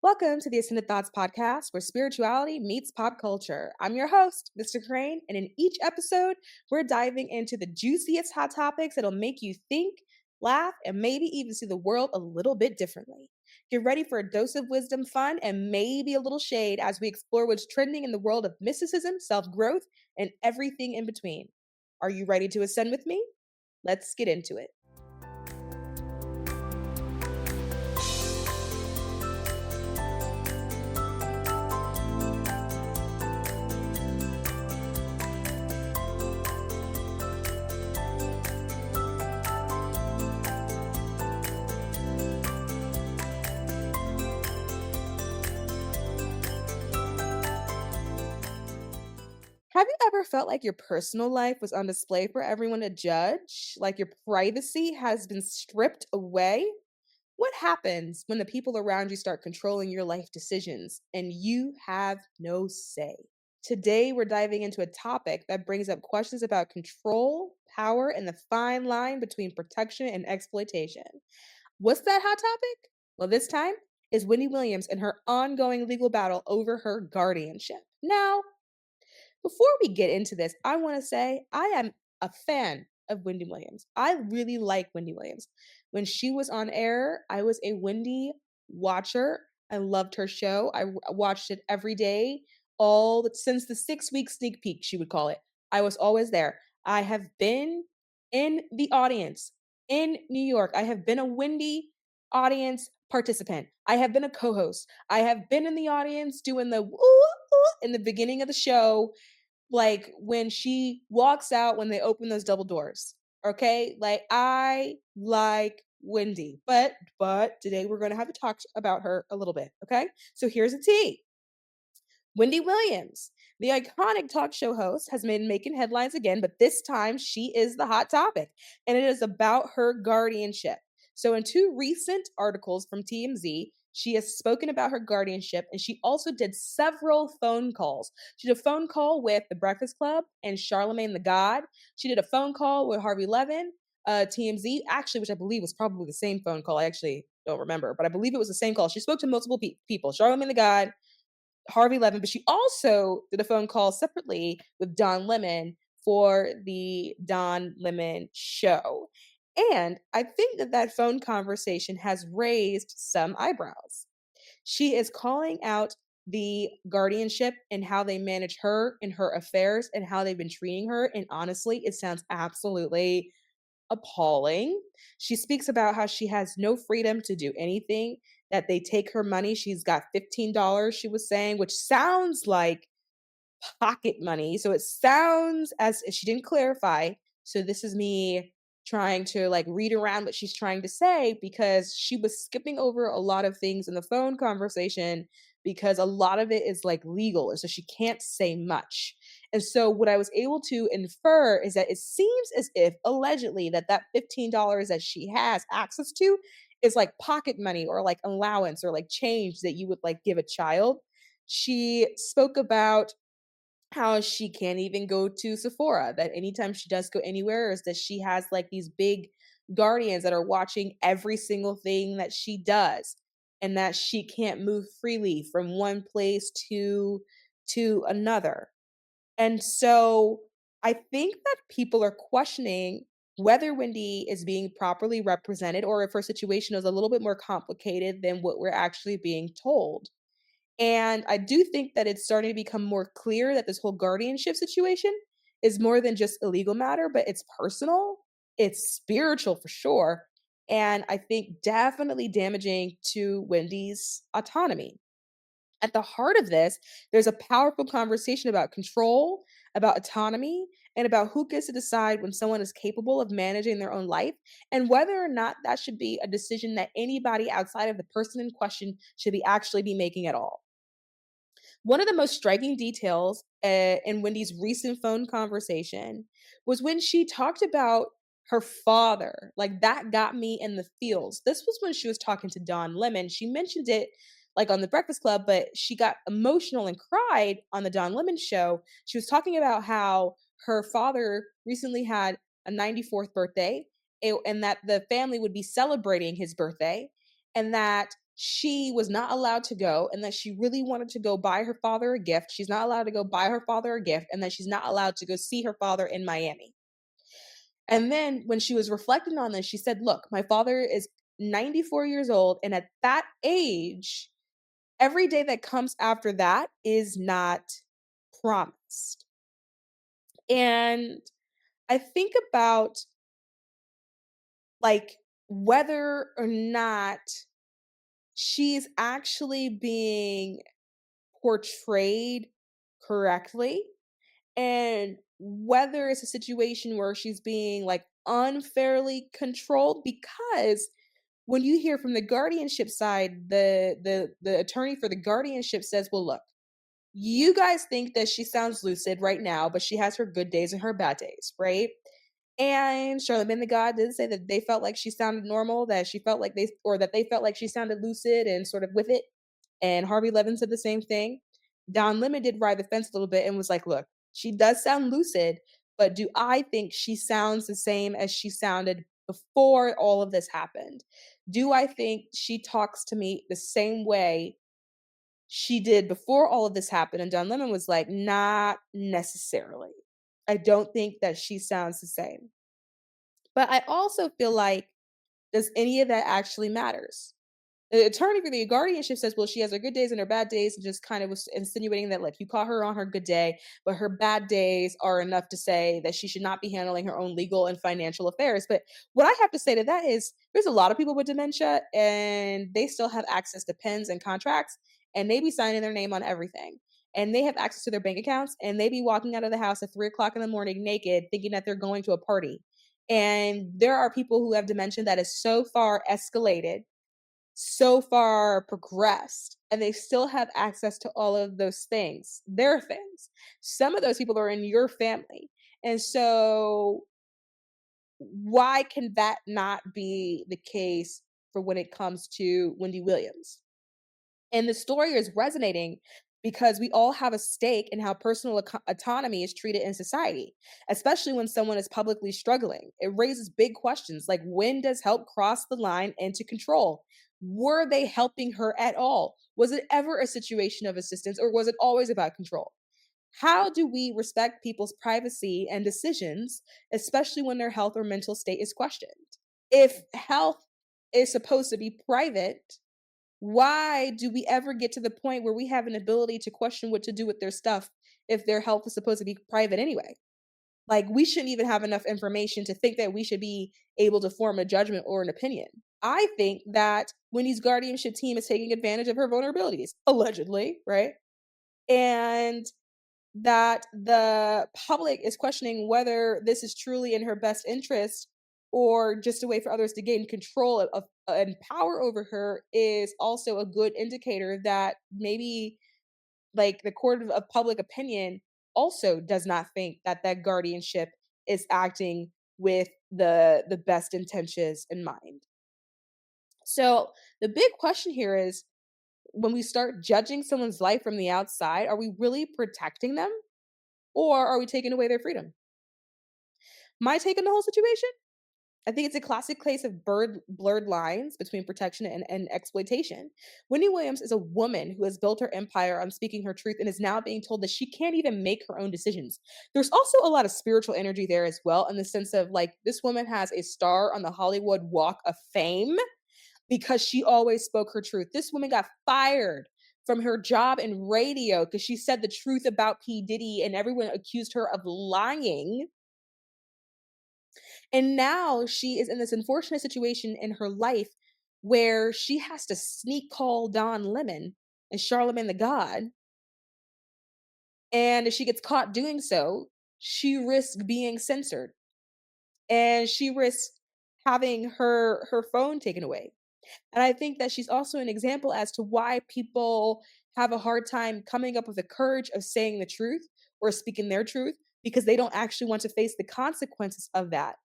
Welcome to the Ascended Thoughts podcast, where spirituality meets pop culture. I'm your host, Mr. Crane, and in each episode, we're diving into the juiciest hot topics that'll make you think, laugh, and maybe even see the world a little bit differently. Get ready for a dose of wisdom, fun, and maybe a little shade as we explore what's trending in the world of mysticism, self growth, and everything in between. Are you ready to ascend with me? Let's get into it. Have you ever felt like your personal life was on display for everyone to judge? Like your privacy has been stripped away? What happens when the people around you start controlling your life decisions and you have no say? Today, we're diving into a topic that brings up questions about control, power, and the fine line between protection and exploitation. What's that hot topic? Well, this time is Wendy Williams and her ongoing legal battle over her guardianship. Now, before we get into this, I want to say I am a fan of Wendy Williams. I really like Wendy Williams. When she was on air, I was a Wendy watcher. I loved her show. Watched it every day, since the 6 week sneak peek, she would call it. I was always there. I have been in the audience in New York. I have been a Wendy audience participant. I have been a co host. I have been in the audience doing the woo, woo in the beginning of the show, like when she walks out when they open those double doors. Okay? Like I like Wendy. But today we're going to have to talk about her a little bit, okay? So here's a tea. Wendy Williams, the iconic talk show host, has been making headlines again, but this time she is the hot topic, and it is about her guardianship. So, in two recent articles from TMZ, she has spoken about her guardianship, and she also did several phone calls. She did a phone call with The Breakfast Club and Charlemagne the God. She did a phone call with Harvey Levin, TMZ, actually, which I believe was probably the same phone call. I actually don't remember, but I believe it was the same call. She spoke to multiple people, Charlemagne the God, Harvey Levin, but she also did a phone call separately with Don Lemon for the Don Lemon show. And I think that that phone conversation has raised some eyebrows. She is calling out the guardianship and how they manage her and her affairs and how they've been treating her. And honestly, it sounds absolutely appalling. She speaks about how she has no freedom to do anything, that they take her money. She's got $15, she was saying, which sounds like pocket money. So it sounds as if she didn't clarify. So this is me trying to like read around what she's trying to say because she was skipping over a lot of things in the phone conversation because a lot of it is like legal. And so she can't say much. And so what I was able to infer is that it seems as if allegedly that $15 that she has access to is like pocket money or like allowance or like change that you would like give a child. She spoke about how she can't even go to Sephora, that anytime she does go anywhere is that she has like these big guardians that are watching every single thing that she does and that she can't move freely from one place to another. And so I think that people are questioning whether Wendy is being properly represented or if her situation is a little bit more complicated than what we're actually being told. And I do think that it's starting to become more clear that this whole guardianship situation is more than just a legal matter, but it's personal, it's spiritual for sure. And I think definitely damaging to Wendy's autonomy. At the heart of this, there's a powerful conversation about control, about autonomy, and about who gets to decide when someone is capable of managing their own life, and whether or not that should be a decision that anybody outside of the person in question should be actually be making at all. One of the most striking details in Wendy's recent phone conversation was when she talked about her father. Like that got me in the feels. This was when she was talking to Don Lemon. She mentioned it like on the Breakfast Club, but she got emotional and cried on the Don Lemon show. She was talking about how her father recently had a 94th birthday and that the family would be celebrating his birthday and that she was not allowed to go and that she really wanted to go buy her father a gift. She's not allowed to go buy her father a gift and that she's not allowed to go see her father in Miami. And then when she was reflecting on this, she said, "Look, my father is 94 years old. And at that age, every day that comes after that is not promised." And I think about like whether or not she's actually being portrayed correctly and whether it's a situation where she's being like unfairly controlled because when you hear from the guardianship side the attorney for the guardianship says, well, look, you guys think that she sounds lucid right now, but she has her good days and her bad days, right? And Charlamagne the God did say that they felt like she sounded normal, that she felt like they felt like she sounded lucid and sort of with it. And Harvey Levin said the same thing. Don Lemon did ride the fence a little bit and was like, look, she does sound lucid, but do I think she sounds the same as she sounded before all of this happened? Do I think she talks to me the same way she did before all of this happened? And Don Lemon was like, not necessarily. I don't think that she sounds the same. But I also feel like, does any of that actually matters? The attorney for the guardianship says, well, she has her good days and her bad days, and just kind of was insinuating that, like, you caught her on her good day, but her bad days are enough to say that she should not be handling her own legal and financial affairs. But what I have to say to that is there's a lot of people with dementia, and they still have access to pens and contracts, and they be signing their name on everything. And they have access to their bank accounts, and they be walking out of the house at 3 o'clock in the morning naked, thinking that they're going to a party. And there are people who have dementia that is so far escalated, so far progressed, and they still have access to all of those things, their things. Some of those people are in your family. And so why can that not be the case for when it comes to Wendy Williams? And the story is resonating because we all have a stake in how personal autonomy is treated in society, especially when someone is publicly struggling. It raises big questions like, when does help cross the line into control? Were they helping her at all? Was it ever a situation of assistance, or was it always about control? How do we respect people's privacy and decisions, especially when their health or mental state is questioned? If health is supposed to be private, why do we ever get to the point where we have an ability to question what to do with their stuff if their health is supposed to be private anyway? Like, we shouldn't even have enough information to think that we should be able to form a judgment or an opinion. I think that Wendy's guardianship team is taking advantage of her vulnerabilities, allegedly, right? And that the public is questioning whether this is truly in her best interest or just a way for others to gain control and power over her is also a good indicator that maybe like the court of public opinion also does not think that that guardianship is acting with the best intentions in mind. So the big question here is, when we start judging someone's life from the outside, are we really protecting them or are we taking away their freedom? My take on the whole situation, I think it's a classic case of blurred lines between protection and exploitation. Wendy Williams is a woman who has built her empire on speaking her truth and is now being told that she can't even make her own decisions. There's also a lot of spiritual energy there as well, in the sense of like, this woman has a star on the Hollywood Walk of Fame because she always spoke her truth. This woman got fired from her job in radio because she said the truth about P. Diddy and everyone accused her of lying. And now she is in this unfortunate situation in her life where she has to sneak call Don Lemon and Charlamagne the God. And if she gets caught doing so, she risks being censored and she risks having her phone taken away. And I think that she's also an example as to why people have a hard time coming up with the courage of saying the truth or speaking their truth because they don't actually want to face the consequences of that.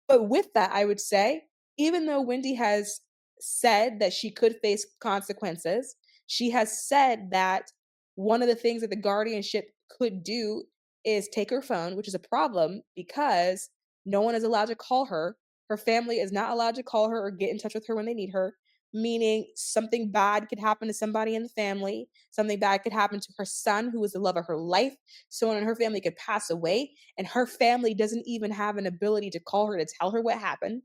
But with that, I would say, even though Wendy has said that she could face consequences, she has said that one of the things that the guardianship could do is take her phone, which is a problem because no one is allowed to call her. Her family is not allowed to call her or get in touch with her when they need her. meaning something bad could happen to somebody in the family, something bad could happen to her son, who was the love of her life. Someone in her family could pass away, and her family doesn't even have an ability to call her to tell her what happened.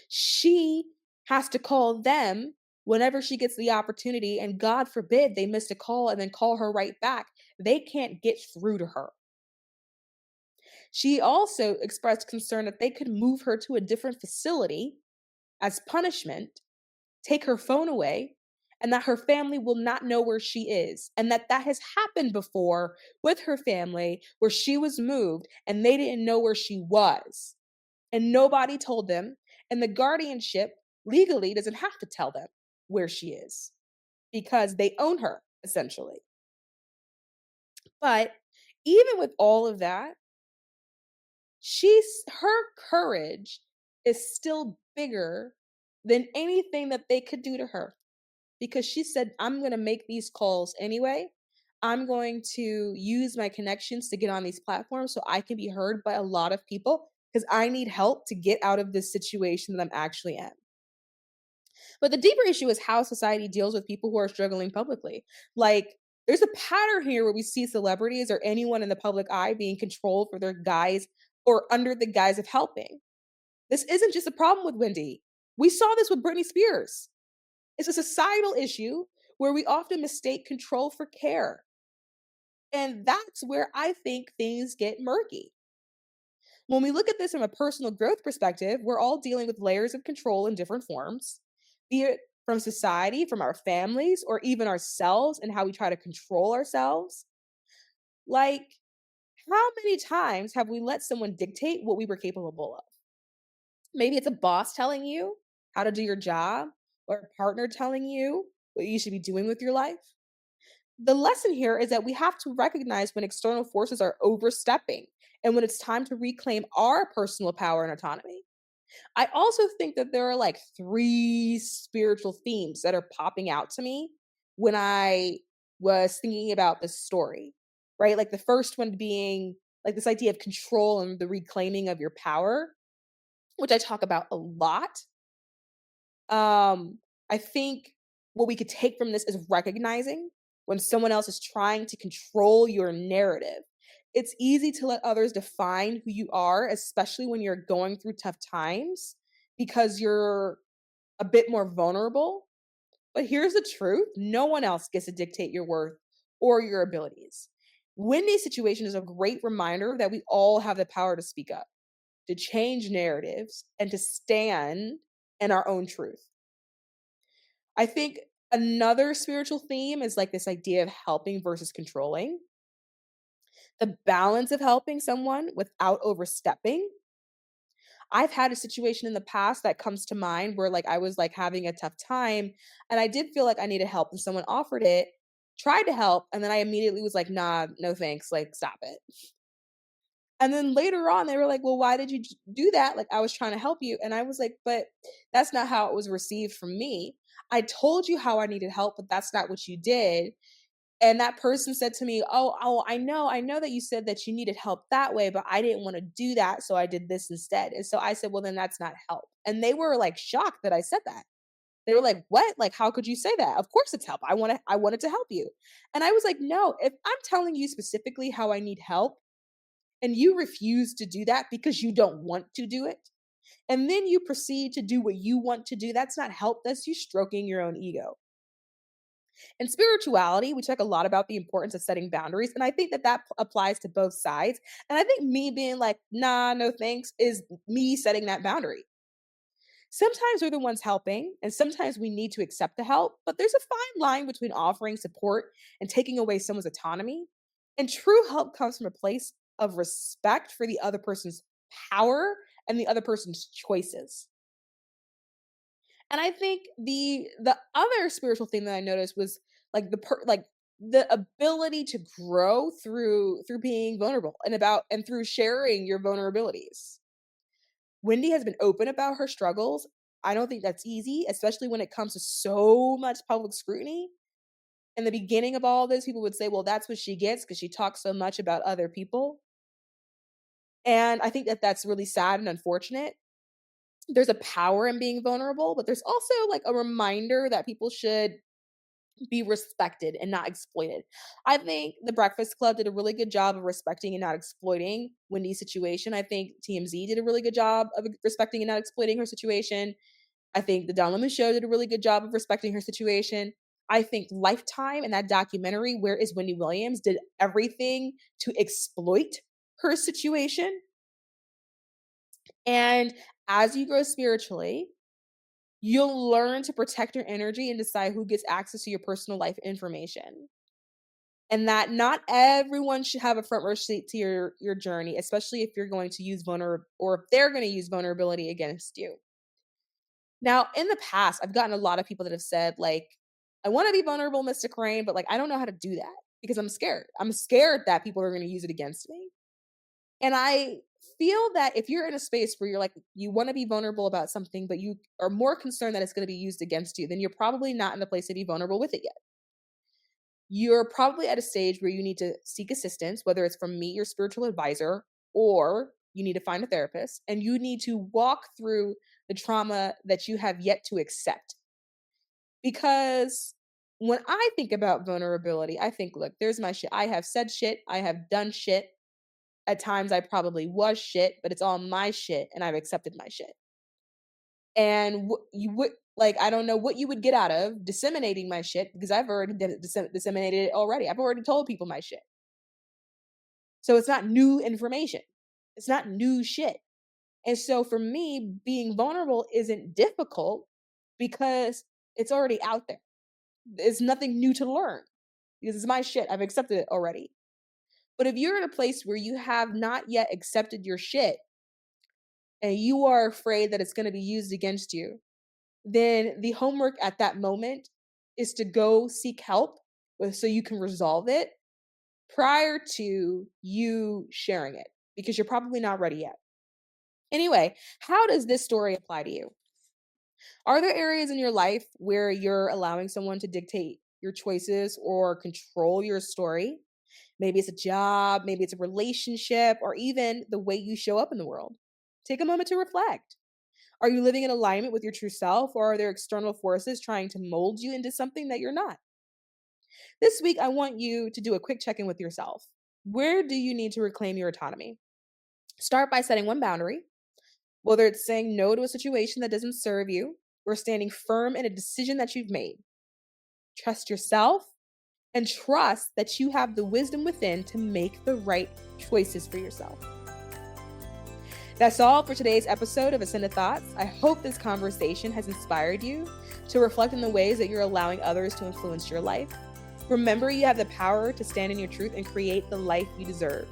She has to call them whenever she gets the opportunity, and God forbid they miss a call and then call her right back. They can't get through to her. She also expressed concern that they could move her to a different facility as punishment, take her phone away, and that her family will not know where she is. And that has happened before with her family where she was moved and they didn't know where she was. And nobody told them. And the guardianship legally doesn't have to tell them where she is because they own her, essentially. But even with all of that, her courage is still bigger than anything that they could do to her, because she said, I'm going to make these calls anyway. I'm going to use my connections to get on these platforms so I can be heard by a lot of people because I need help to get out of this situation that I'm actually in. But the deeper issue is how society deals with people who are struggling publicly. Like, there's a pattern here where we see celebrities or anyone in the public eye being controlled for their guise or under the guise of helping. This isn't just a problem with Wendy. We saw this with Britney Spears. It's a societal issue where we often mistake control for care. And that's where I think things get murky. When we look at this from a personal growth perspective, we're all dealing with layers of control in different forms, be it from society, from our families, or even ourselves and how we try to control ourselves. Like, how many times have we let someone dictate what we were capable of? Maybe it's a boss telling you how to do your job, or a partner telling you what you should be doing with your life. The lesson here is that we have to recognize when external forces are overstepping and when it's time to reclaim our personal power and autonomy. I also think that there are like three spiritual themes that are popping out to me when I was thinking about this story, right? Like the first one being like this idea of control and the reclaiming of your power, which I talk about a lot. I think what we could take from this is recognizing when someone else is trying to control your narrative. It's easy to let others define who you are, especially when you're going through tough times, because you're a bit more vulnerable. But here's the truth: no one else gets to dictate your worth or your abilities. Wendy's situation is a great reminder that we all have the power to speak up, to change narratives, and to stand in our own truth. I think another spiritual theme is like this idea of helping versus controlling. The balance of helping someone without overstepping. I've had a situation in the past that comes to mind where like I was like having a tough time and I did feel like I needed help and someone offered it, tried to help, and then I immediately was like, "Nah, no thanks, like stop it." And then later on they were like, "Well, why did you do that? Like I was trying to help you." And I was like, "But that's not how it was received from me. I told you how I needed help, but that's not what you did." And that person said to me, "Oh, I know that you said that you needed help that way, but I didn't wanna do that, so I did this instead." And so I said, "Well, then that's not help." And they were, like, shocked that I said that. They were like, "What? Like, how could you say that? Of course it's help. I wanted to help you." And I was like, "No, if I'm telling you specifically how I need help, and you refuse to do that because you don't want to do it, and then you proceed to do what you want to do, that's not help, that's you stroking your own ego." In spirituality, we talk a lot about the importance of setting boundaries, and I think that applies to both sides. And I think me being like, "Nah, no thanks," is me setting that boundary. Sometimes we're the ones helping, and sometimes we need to accept the help, but there's a fine line between offering support and taking away someone's autonomy. And true help comes from a place of respect for the other person's power and the other person's choices. And I think the other spiritual thing that I noticed was like the ability to grow through being vulnerable and through sharing your vulnerabilities. Wendy has been open about her struggles. I don't think that's easy, especially when it comes to so much public scrutiny. In the beginning of all this, people would say, "Well, that's what she gets because she talks so much about other people." And I think that that's really sad and unfortunate There's a power in being vulnerable, but there's also like a reminder that people should be respected and not exploited. I think The Breakfast Club did a really good job of respecting and not exploiting Wendy's situation. I think TMZ did a really good job of respecting and not exploiting her situation. I think The Don Lemon Show did a really good job of respecting her situation. I think Lifetime and that documentary, Where is Wendy Williams, did everything to exploit her situation. And as you grow spiritually, you'll learn to protect your energy and decide who gets access to your personal life information. And that not everyone should have a front row seat to your journey, especially if you're going to use or if they're going to use vulnerability against you. Now, in the past, I've gotten a lot of people that have said, like, I want to be vulnerable, Mr. Crane, but like, I don't know how to do that because I'm scared. I'm scared that people are going to use it against me. And I feel that if you're in a space where you're like, you want to be vulnerable about something, but you are more concerned that it's going to be used against you, then you're probably not in the place to be vulnerable with it yet. You're probably at a stage where you need to seek assistance, whether it's from me, your spiritual advisor, or you need to find a therapist, and you need to walk through the trauma that you have yet to accept. Because when I think about vulnerability, I think, look, there's my shit. I have said shit. I have done shit. At times I probably was shit, but it's all my shit and I've accepted my shit. And you would like, I don't know what you would get out of disseminating my shit because I've already disseminated it already. I've already told people my shit. So it's not new information. It's not new shit. And so for me, being vulnerable isn't difficult because it's already out there. It's nothing new to learn because it's my shit. I've accepted it already. But if you're in a place where you have not yet accepted your shit and you are afraid that it's going to be used against you, then the homework at that moment is to go seek help so you can resolve it prior to you sharing it because you're probably not ready yet. Anyway, how does this story apply to you? Are there areas in your life where you're allowing someone to dictate your choices or control your story? Maybe it's a job, maybe it's a relationship, or even the way you show up in the world. Take a moment to reflect. Are you living in alignment with your true self, or are there external forces trying to mold you into something that you're not? This week, I want you to do a quick check in with yourself. Where do you need to reclaim your autonomy? Start by setting one boundary, whether it's saying no to a situation that doesn't serve you or standing firm in a decision that you've made. Trust yourself and trust that you have the wisdom within to make the right choices for yourself. That's all for today's episode of Ascended Thoughts. I hope this conversation has inspired you to reflect on the ways that you're allowing others to influence your life. Remember, you have the power to stand in your truth and create the life you deserve.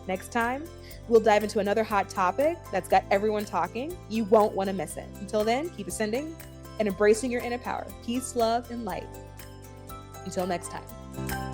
Next time, we'll dive into another hot topic that's got everyone talking. You won't want to miss it. Until then, keep ascending and embracing your inner power. Peace, love, and light. Until next time.